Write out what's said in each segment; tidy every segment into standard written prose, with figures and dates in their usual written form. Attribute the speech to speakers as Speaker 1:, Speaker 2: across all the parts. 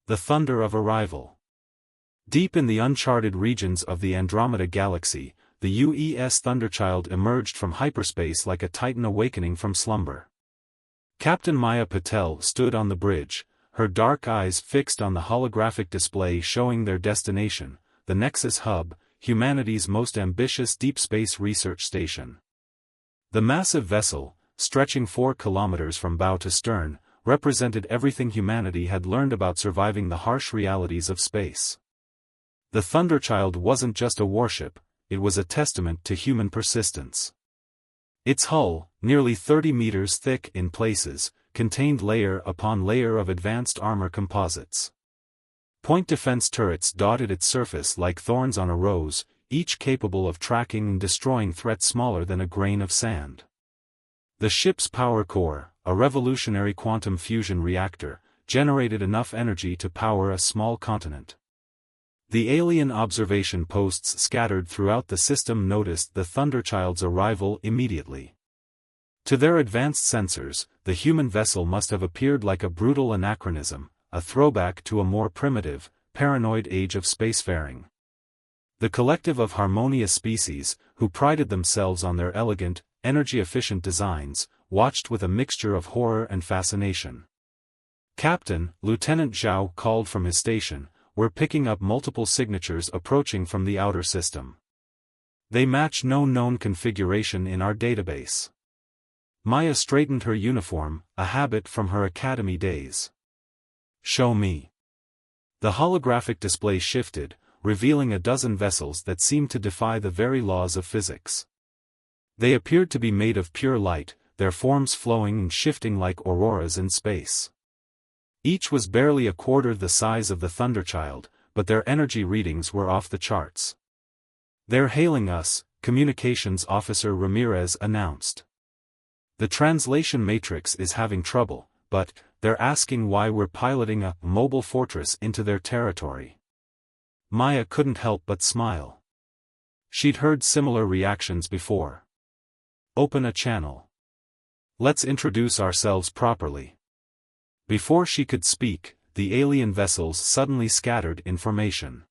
Speaker 1: The thunder of arrival. Deep in the uncharted regions of the Andromeda Galaxy, the UES Thunderchild emerged from hyperspace like a titan awakening from slumber. Captain Maya Patel stood on the bridge, her dark eyes fixed on the holographic display showing their destination, the Nexus Hub, humanity's most ambitious deep space research station. The massive vessel, stretching 4 kilometers from bow to stern, represented everything humanity had learned about surviving the harsh realities of space. The Thunderchild wasn't just a warship, it was a testament to human persistence. Its hull, nearly 30 meters thick in places, contained layer upon layer of advanced armor composites. Point defense turrets dotted its surface like thorns on a rose, each capable of tracking and destroying threats smaller than a grain of sand. The ship's power core, a revolutionary quantum fusion reactor, generated enough energy to power a small continent. The alien observation posts scattered throughout the system noticed the Thunderchild's arrival immediately. To their advanced sensors, the human vessel must have appeared like a brutal anachronism, a throwback to a more primitive, paranoid age of spacefaring. The collective of harmonious species, who prided themselves on their elegant, energy-efficient designs, watched with a mixture of horror and fascination. Captain, Lieutenant Zhao called from his station, "We're picking up multiple signatures approaching from the outer system. They match no known configuration in our database." Maya straightened her uniform, a habit from her academy days. "Show me." The holographic display shifted, revealing a dozen vessels that seemed to defy the very laws of physics. They appeared to be made of pure light, their forms flowing and shifting like auroras in space. Each was barely a quarter the size of the Thunderchild, but their energy readings were off the charts. "They're hailing us," Communications Officer Ramirez announced. "The translation matrix is having trouble, but they're asking why we're piloting a mobile fortress into their territory." Maya couldn't help but smile. She'd heard similar reactions before. "Open a channel. Let's introduce ourselves properly." Before she could speak, the alien vessels suddenly scattered information.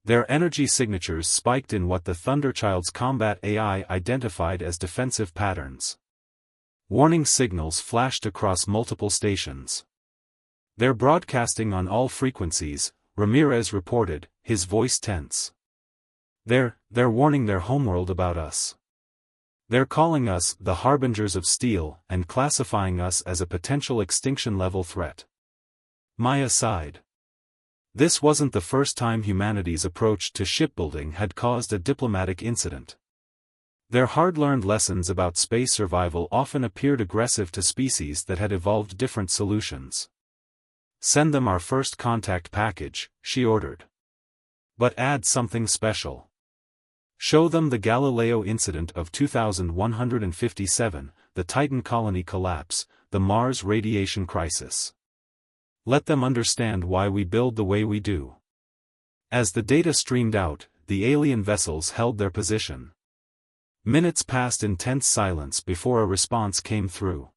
Speaker 1: Their energy signatures spiked in what the Thunderchild's combat AI identified as defensive patterns. Warning signals flashed across multiple stations. "They're broadcasting on all frequencies," Ramirez reported, his voice tense. They're warning their homeworld about us. They're calling us the Harbingers of Steel and classifying us as a potential extinction-level threat." Maya sighed. This wasn't the first time humanity's approach to shipbuilding had caused a diplomatic incident. Their hard-learned lessons about space survival often appeared aggressive to species that had evolved different solutions. "Send them our FirstContact package," she ordered. "But add something special. Show them the Galileo incident of 2157, the Titan colony collapse, the Mars radiation crisis. Let them understand why we build the way we do." As the data streamed out, the alien vessels held their position. Minutes passed in tense silence before a response came through.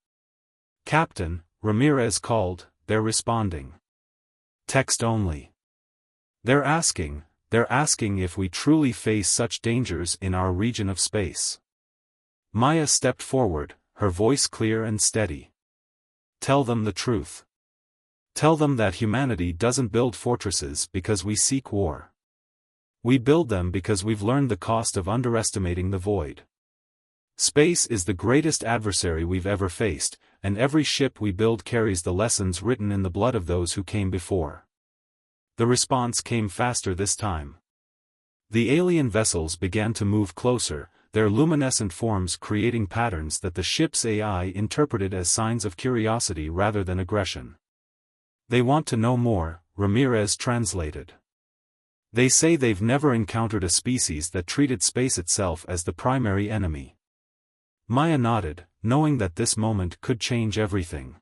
Speaker 1: "Captain," Ramirez called, "they're responding. Text only. They're asking if we truly face such dangers in our region of space." Maya stepped forward, her voice clear and steady. "Tell them the truth. Tell them that humanity doesn't build fortresses because we seek war. We build them because we've learned the cost of underestimating the void. Space is the greatest adversary we've ever faced, and every ship we build carries the lessons written in the blood of those who came before." The response came faster this time. The alien vessels began to move closer, their luminescent forms creating patterns that the ship's AI interpreted as signs of curiosity rather than aggression. "They want to know more," Ramirez translated. "They say they've never encountered a species that treated space itself as the primary enemy." Maya nodded, knowing that this moment could change everything.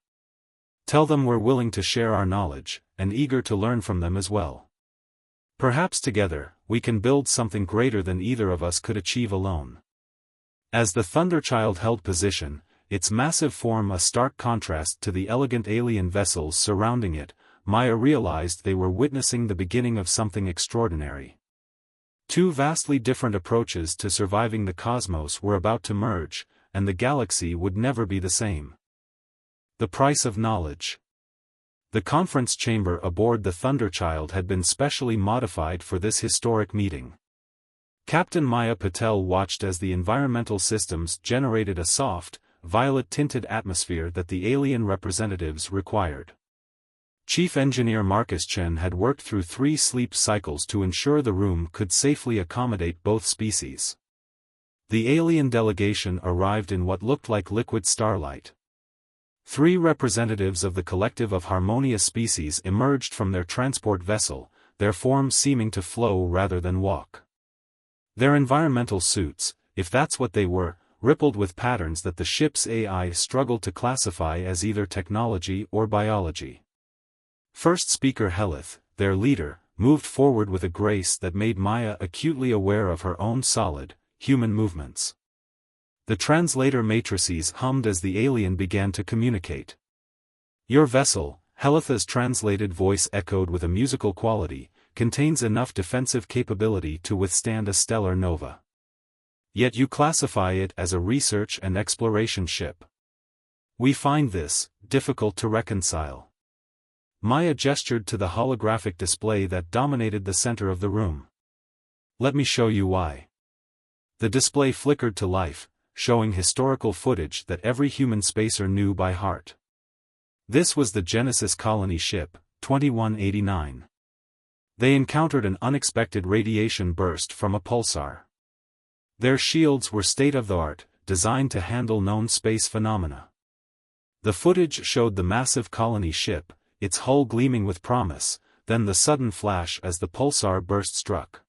Speaker 1: "Tell them we're willing to share our knowledge, and eager to learn from them as well. Perhaps together, we can build something greater than either of us could achieve alone." As the Thunderchild held position, its massive form a stark contrast to the elegant alien vessels surrounding it, Maya realized they were witnessing the beginning of something extraordinary. Two vastly different approaches to surviving the cosmos were about to merge, and the galaxy would never be the same. The price of knowledge. The conference chamber aboard the Thunderchild had been specially modified for this historic meeting. Captain Maya Patel watched as the environmental systems generated a soft, violet-tinted atmosphere that the alien representatives required. Chief Engineer Marcus Chen had worked through 3 sleep cycles to ensure the room could safely accommodate both species. The alien delegation arrived in what looked like liquid starlight. 3 representatives of the collective of harmonious species emerged from their transport vessel, their forms seeming to flow rather than walk. Their environmental suits, if that's what they were, rippled with patterns that the ship's AI struggled to classify as either technology or biology. First Speaker Helith, their leader, moved forward with a grace that made Maya acutely aware of her own solid, human movements. The translator matrices hummed as the alien began to communicate. Your vessel, Helith's translated voice echoed with a musical quality, contains enough defensive capability to withstand a stellar nova. Yet you classify it as a research and exploration ship. We find this difficult to reconcile. Maya gestured to the holographic display that dominated the center of the room. Let me show you why. The display flickered to life, showing historical footage that every human spacer knew by heart. This was the Genesis colony ship, 2189. They encountered an unexpected radiation burst from a pulsar. Their shields were state-of-the-art, designed to handle known space phenomena. The footage showed the massive colony ship, its hull gleaming with promise, then the sudden flash as the pulsar burst struck.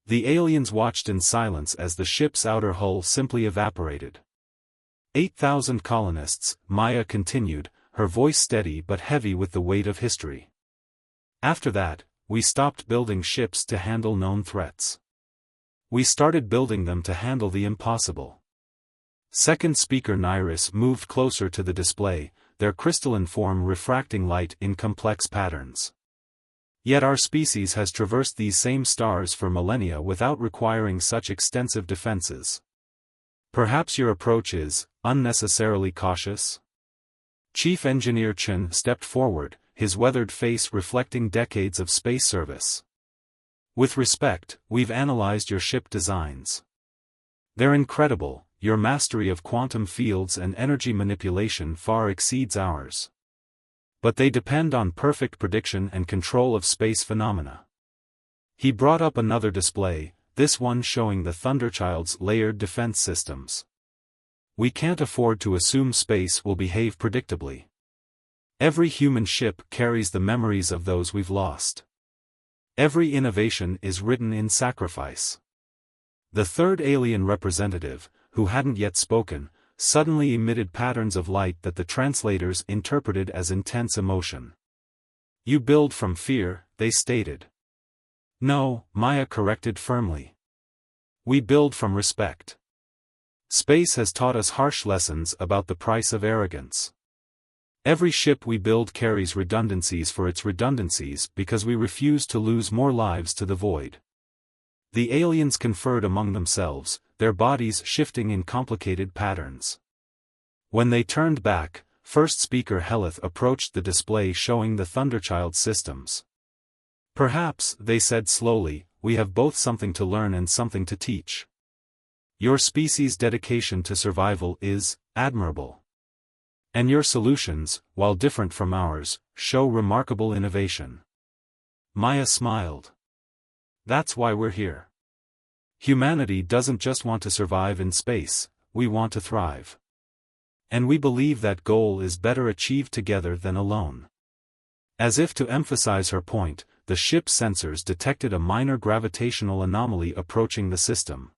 Speaker 1: The aliens watched in silence as the ship's outer hull simply evaporated. 8,000 colonists, Maya continued, her voice steady but heavy with the weight of history. After that, we stopped building ships to handle known threats. We started building them to handle the impossible. Second Speaker Nairis moved closer to the display, their crystalline form refracting light in complex patterns. Yet our species has traversed these same stars for millennia without requiring such extensive defenses. Perhaps your approach is unnecessarily cautious? Chief Engineer Chen stepped forward, his weathered face reflecting decades of space service. With respect, we've analyzed your ship designs. They're incredible. Your mastery of quantum fields and energy manipulation far exceeds ours. But they depend on perfect prediction and control of space phenomena. He brought up another display, this one showing the Thunderchild's layered defense systems. We can't afford to assume space will behave predictably. Every human ship carries the memories of those we've lost. Every innovation is written in sacrifice. The third alien representative, who hadn't yet spoken, suddenly emitted patterns of light that the translators interpreted as intense emotion. You build from fear, they stated. No, Maya corrected firmly. We build from respect. Space has taught us harsh lessons about the price of arrogance. Every ship we build carries redundancies for its redundancies because we refuse to lose more lives to the void. The aliens conferred among themselves, their bodies shifting in complicated patterns. When they turned back, First Speaker Helith approached the display showing the Thunderchild systems. Perhaps, they said slowly, we have both something to learn and something to teach. Your species' dedication to survival is admirable. And your solutions, while different from ours, show remarkable innovation. Maya smiled. That's why we're here. Humanity doesn't just want to survive in space, we want to thrive. And we believe that goal is better achieved together than alone. As if to emphasize her point, the ship's sensors detected a minor gravitational anomaly approaching the system.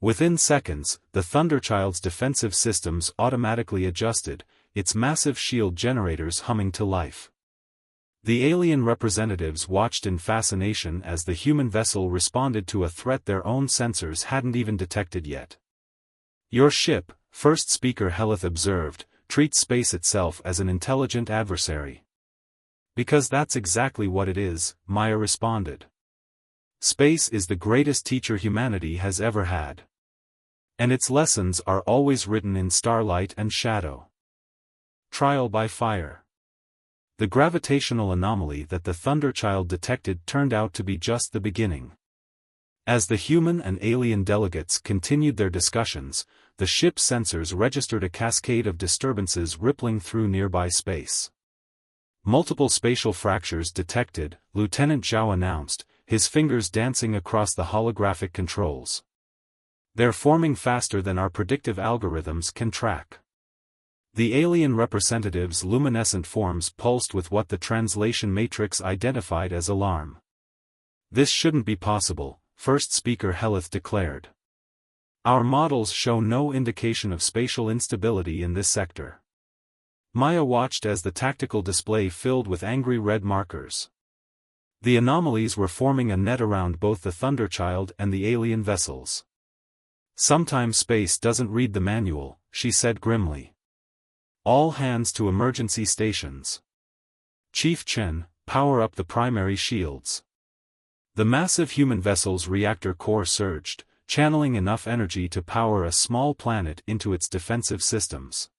Speaker 1: Within seconds, the Thunderchild's defensive systems automatically adjusted, its massive shield generators humming to life. The alien representatives watched in fascination as the human vessel responded to a threat their own sensors hadn't even detected yet. Your ship, First Speaker Helith observed, treats space itself as an intelligent adversary. Because that's exactly what it is, Maya responded. Space is the greatest teacher humanity has ever had. And its lessons are always written in starlight and shadow. Trial by fire. The gravitational anomaly that the Thunderchild detected turned out to be just the beginning. As the human and alien delegates continued their discussions, the ship's sensors registered a cascade of disturbances rippling through nearby space. Multiple spatial fractures detected, Lieutenant Zhao announced, his fingers dancing across the holographic controls. They're forming faster than our predictive algorithms can track. The alien representative's luminescent forms pulsed with what the translation matrix identified as alarm. This shouldn't be possible, first speaker Helith declared. Our models show no indication of spatial instability in this sector. Maya watched as the tactical display filled with angry red markers. The anomalies were forming a net around both the Thunderchild and the alien vessels. Sometimes space doesn't read the manual, she said grimly. All hands to emergency stations. Chief Chen, power up the primary shields. The massive human vessel's reactor core surged, channeling enough energy to power a small planet into its defensive systems.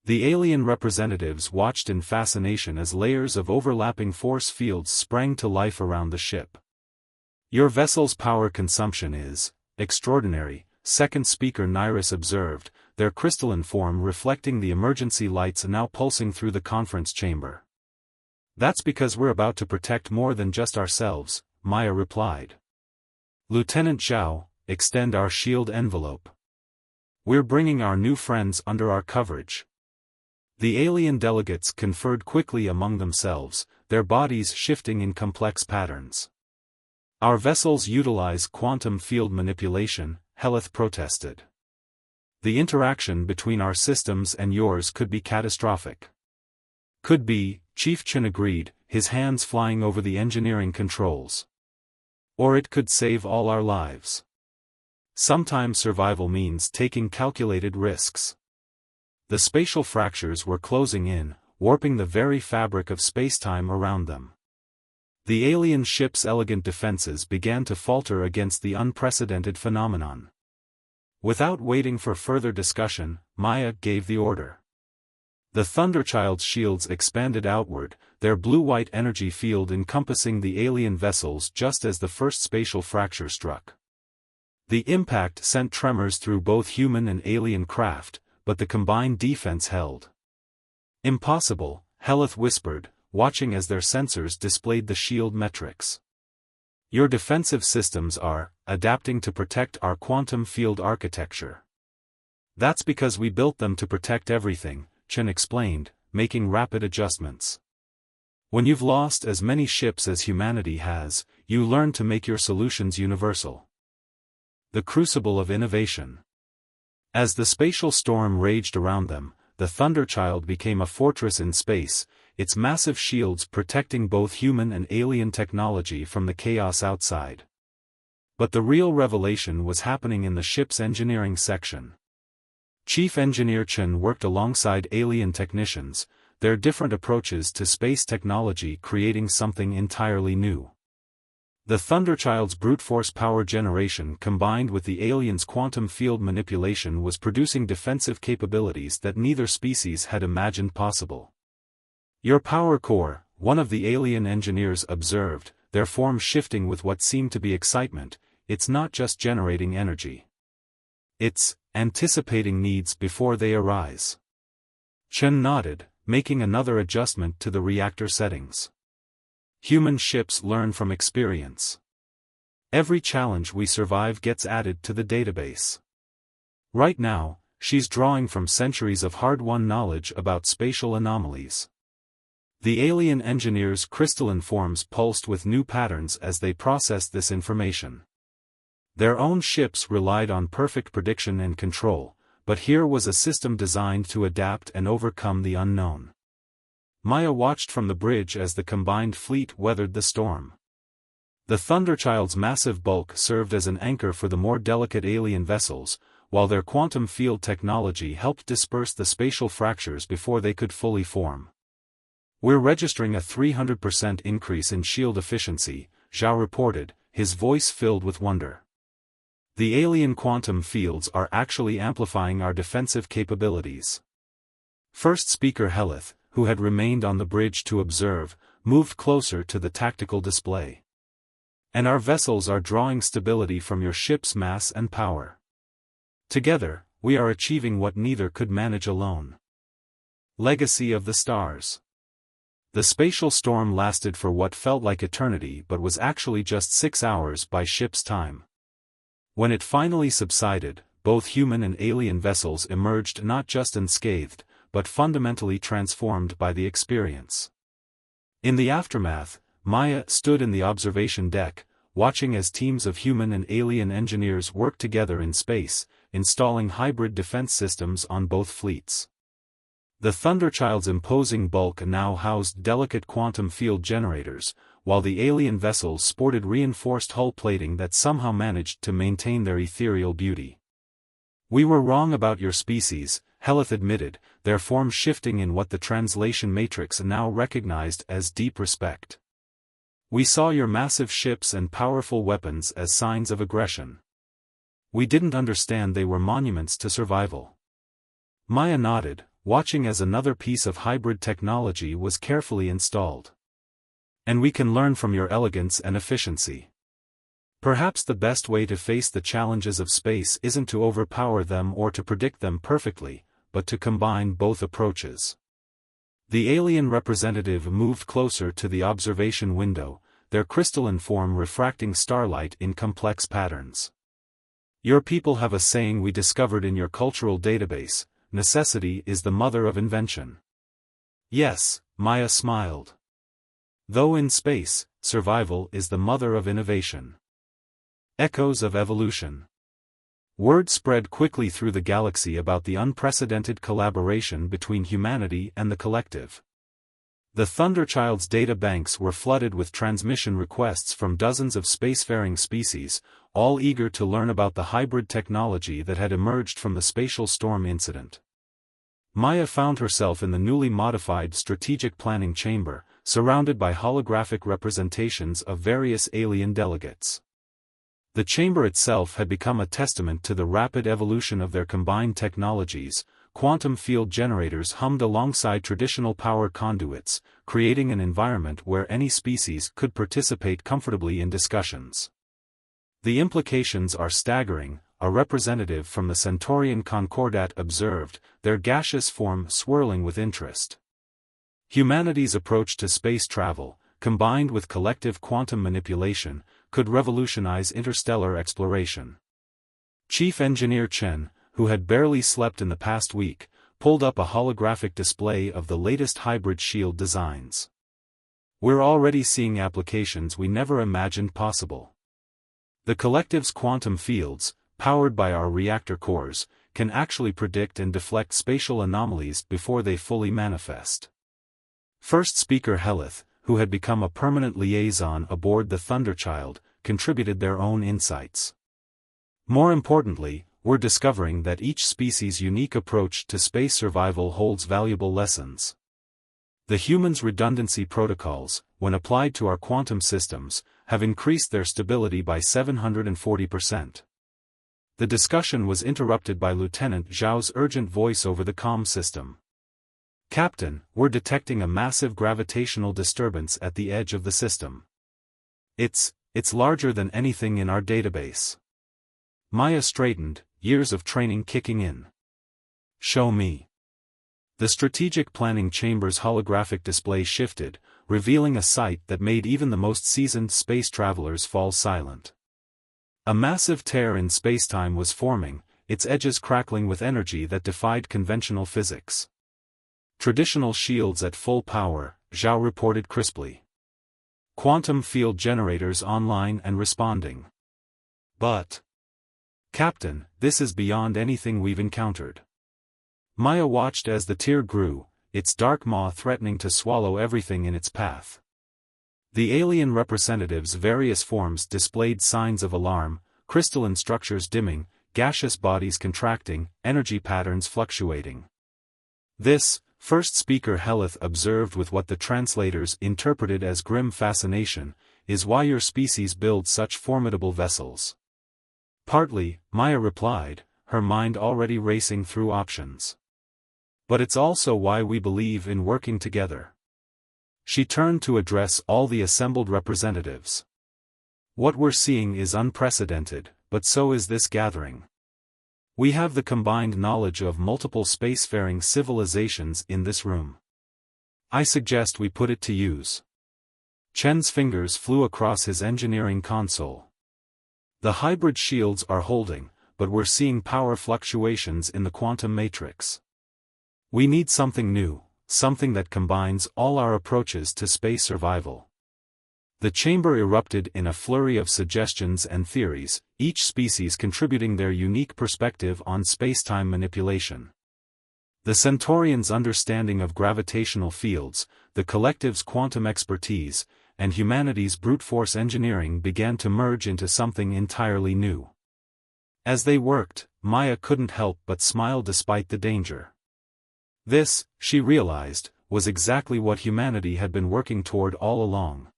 Speaker 1: The alien representatives watched in fascination as layers of overlapping force fields sprang to life around the ship. Your vessel's power consumption is extraordinary, second speaker Nyrus observed, their crystalline form reflecting the emergency lights now pulsing through the conference chamber. That's because we're about to protect more than just ourselves, Maya replied. Lieutenant Zhao, extend our shield envelope. We're bringing our new friends under our coverage. The alien delegates conferred quickly among themselves, their bodies shifting in complex patterns. Our vessels utilize quantum field manipulation, Helith protested. The interaction between our systems and yours could be catastrophic. Could be, Chief Chen agreed, his hands flying over the engineering controls. Or it could save all our lives. Sometimes survival means taking calculated risks. The spatial fractures were closing in, warping the very fabric of spacetime around them. The alien ship's elegant defenses began to falter against the unprecedented phenomenon. Without waiting for further discussion, Maya gave the order. The Thunderchild's shields expanded outward, their blue-white energy field encompassing the alien vessels just as the first spatial fracture struck. The impact sent tremors through both human and alien craft, but the combined defense held. Impossible, Helith whispered, watching as their sensors displayed the shield metrics. Your defensive systems are adapting to protect our quantum field architecture. That's because we built them to protect everything, Chen explained, making rapid adjustments. When you've lost as many ships as humanity has, you learn to make your solutions universal. The crucible of innovation. As the spatial storm raged around them, the Thunderchild became a fortress in space, its massive shields protecting both human and alien technology from the chaos outside. But the real revelation was happening in the ship's engineering section. Chief Engineer Chen worked alongside alien technicians, their different approaches to space technology creating something entirely new. The Thunderchild's brute force power generation combined with the alien's quantum field manipulation was producing defensive capabilities that neither species had imagined possible. Your power core, one of the alien engineers observed, their form shifting with what seemed to be excitement, it's not just generating energy. It's anticipating needs before they arise. Chen nodded, making another adjustment to the reactor settings. Human ships learn from experience. Every challenge we survive gets added to the database. Right now, she's drawing from centuries of hard-won knowledge about spatial anomalies. The alien engineers' crystalline forms pulsed with new patterns as they processed this information. Their own ships relied on perfect prediction and control, but here was a system designed to adapt and overcome the unknown. Maya watched from the bridge as the combined fleet weathered the storm. The Thunderchild's massive bulk served as an anchor for the more delicate alien vessels, while their quantum field technology helped disperse the spatial fractures before they could fully form. "We're registering a 300% increase in shield efficiency," Zhao reported, his voice filled with wonder. "The alien quantum fields are actually amplifying our defensive capabilities." First speaker Helith, who had remained on the bridge to observe, moved closer to the tactical display. "And our vessels are drawing stability from your ship's mass and power. Together, we are achieving what neither could manage alone." Legacy of the Stars. The spatial storm lasted for what felt like eternity but was actually just 6 hours by ship's time. When it finally subsided, both human and alien vessels emerged not just unscathed, but fundamentally transformed by the experience. In the aftermath, Maya stood in the observation deck, watching as teams of human and alien engineers worked together in space, installing hybrid defense systems on both fleets. The Thunderchild's imposing bulk now housed delicate quantum field generators, while the alien vessels sported reinforced hull plating that somehow managed to maintain their ethereal beauty. "We were wrong about your species," Helith admitted, their form shifting in what the translation matrix now recognized as deep respect. "We saw your massive ships and powerful weapons as signs of aggression. We didn't understand they were monuments to survival." Maya nodded, watching as another piece of hybrid technology was carefully installed. "And we can learn from your elegance and efficiency. Perhaps the best way to face the challenges of space isn't to overpower them or to predict them perfectly, but to combine both approaches." The alien representative moved closer to the observation window, their crystalline form refracting starlight in complex patterns. "Your people have a saying we discovered in your cultural database: necessity is the mother of invention." "Yes," Maya smiled. "Though in space, survival is the mother of innovation." Echoes of evolution. Word spread quickly through the galaxy about the unprecedented collaboration between humanity and the collective. The Thunderchild's data banks were flooded with transmission requests from dozens of spacefaring species, all eager to learn about the hybrid technology that had emerged from the spatial storm incident. Maya found herself in the newly modified strategic planning chamber, surrounded by holographic representations of various alien delegates. The chamber itself had become a testament to the rapid evolution of their combined technologies. Quantum field generators hummed alongside traditional power conduits, creating an environment where any species could participate comfortably in discussions. "The implications are staggering," a representative from the Centaurian Concordat observed, their gaseous form swirling with interest. "Humanity's approach to space travel, combined with collective quantum manipulation, could revolutionize interstellar exploration." Chief Engineer Chen, who had barely slept in the past week, pulled up a holographic display of the latest hybrid shield designs. "We're already seeing applications we never imagined possible. The collective's quantum fields, powered by our reactor cores, can actually predict and deflect spatial anomalies before they fully manifest." First speaker Helith, who had become a permanent liaison aboard the Thunderchild, contributed their own insights. "More importantly, we're discovering that each species' unique approach to space survival holds valuable lessons. The humans' redundancy protocols, when applied to our quantum systems, have increased their stability by 740%. The discussion was interrupted by Lieutenant Zhao's urgent voice over the comm system. "Captain, we're detecting a massive gravitational disturbance at the edge of the system. It's larger than anything in our database." Maya straightened, years of training kicking in. "Show me." The strategic planning chamber's holographic display shifted, revealing a sight that made even the most seasoned space travelers fall silent. A massive tear in spacetime was forming, its edges crackling with energy that defied conventional physics. "Traditional shields at full power," Zhao reported crisply. "Quantum field generators online and responding." "But, Captain, this is beyond anything we've encountered." Maya watched as the tear grew, its dark maw threatening to swallow everything in its path. The alien representative's various forms displayed signs of alarm, crystalline structures dimming, gaseous bodies contracting, energy patterns fluctuating. "This," First speaker Helith observed with what the translators interpreted as grim fascination, is why your species builds such formidable vessels. Partly, Maya replied, her mind already racing through options. But it's also why we believe in working together. She turned to address all the assembled representatives. What we're seeing is unprecedented, but so is this gathering. We have the combined knowledge of multiple spacefaring civilizations in this room. I suggest we put it to use. Chen's fingers flew across his engineering console. The hybrid shields are holding, but we're seeing power fluctuations in the quantum matrix. We need something new, something that combines all our approaches to space survival. The chamber erupted in a flurry of suggestions and theories, each species contributing their unique perspective on spacetime manipulation. The Centaurians' understanding of gravitational fields, the collective's quantum expertise, and humanity's brute force engineering began to merge into something entirely new. As they worked, Maya couldn't help but smile despite the danger. This, she realized, was exactly what humanity had been working toward all along.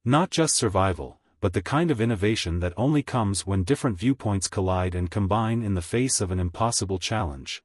Speaker 1: Not just survival, but the kind of innovation that only comes when different viewpoints collide and combine in the face of an impossible challenge.